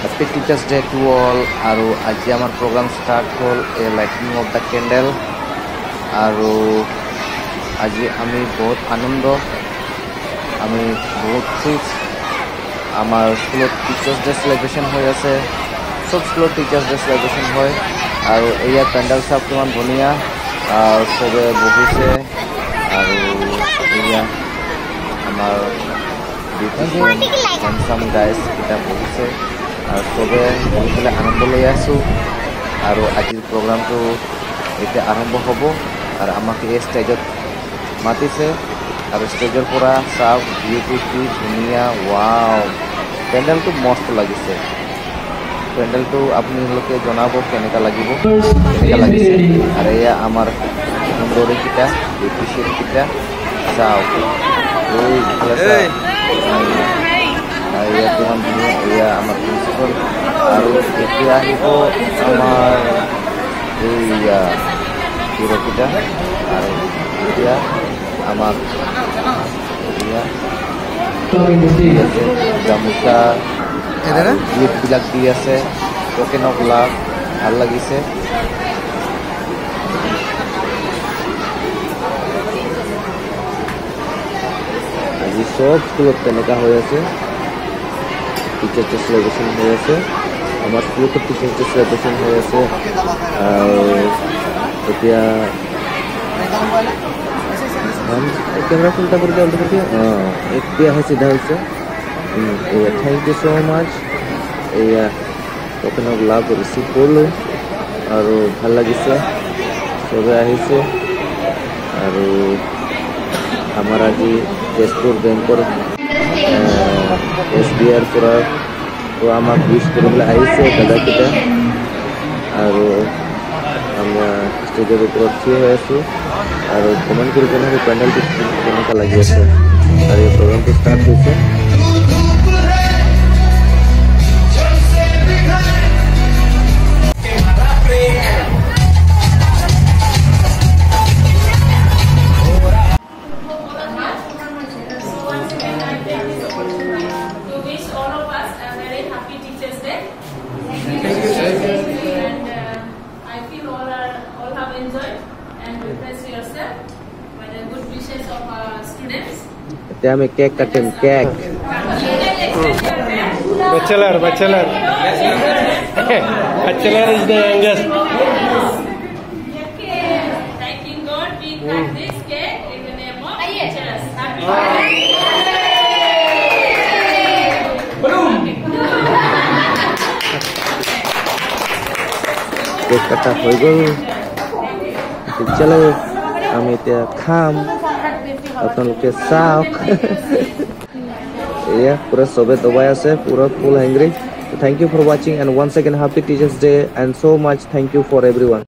Happy Teachers Day to all. আৰু আজি আমাৰ program start হ'ল a lighting of the candle আৰু আজি আমি বহুত আনন্দ আমি বহুত খুশ আমাৰ স্কুলত টিচাৰ্স ডে সেলিব্ৰেশন হৈ আছে সব স্কুলত টিচাৰ্স ডে সেলিব্ৰেশন হয় আৰু এয়া পেন্ডেল সব কিমান ধুনীয়া আৰু সবে বহিছে আৰু এয়া আমাৰ handsome guys kita বহিছে আৰু সবে বহিলে আনন্দ লৈ আছো আৰু আজিৰ প্ৰগ্ৰামটো এতিয়া আৰম্ভ হ'ব আৰু আমাক এই ষ্টেজত মাতিছে আৰু ষ্টেজৰ পৰা সব বিউটিফুল ধুনীয়া ওয়াও পেন্ডেলটো মস্ত লাগিছে পেন্ডেলটো আপোনালোকে জনাব কেনেকা লাগিছে আৰু এয়া আমাৰ সুন্দৰী কিটা বিউটিফুল কিটা চাও এই ইফালে এয়া কিমান ধুনীয়া এয়া আমাৰ প্ৰিন্সিপাল আৰু এতিয়া আহিব আমাৰ এইয়া হিৰোকিটা আৰু এতিয়া আমাক এতিয়া গামোচা গিফ্টবিলাক দি আছে টোকেন অফ লাভ ভাল লাগিছে আজি সব স্কুলত তেনেকা হৈ আছে টিচাৰ্স ডে সেলিব্ৰেশন হৈ আছে আমাৰ স্কুলত টিচাৰ্স ডে সেলিব্ৰেশন হৈ আছে আৰু এতিয়া कैमरा खुलता कर दिया এতিয়া সিধা হৈছে থ্যাংক ইউ সো মাচ এয়া টোকেন অফ লাভ ৰিচিভ কৰিলোঁ আৰু ভাল লাগিছে চবে আহিছে আৰু আমাৰ আজি তেজপুৰ বেংকৰ SBIৰ পৰা আমাক উইশ কৰিবলৈ আহিছে দাদাকেইটা আৰু আমরা স্টেজের উপর থিয় হয়ে আছো আর কমেন্ট করে জানাবো প্যান্ডেলটি কেমন লাগি আছে আর এই প্রোগ্রামটি স্টার্ট হয়েছে এতিয়া আমি কেক কাটিম cake bachelor is the youngest thanking God we cut this cake in the name of teachers happy birthday cake কাটা হৈ গ'ল চলো আমি এতিয়া খাম আপোনালোকে চাওক এয়া পুরা সবে দবাই আছে পুরা full hungry thank you for watching and once again happy teachers day and so much thank you for everyone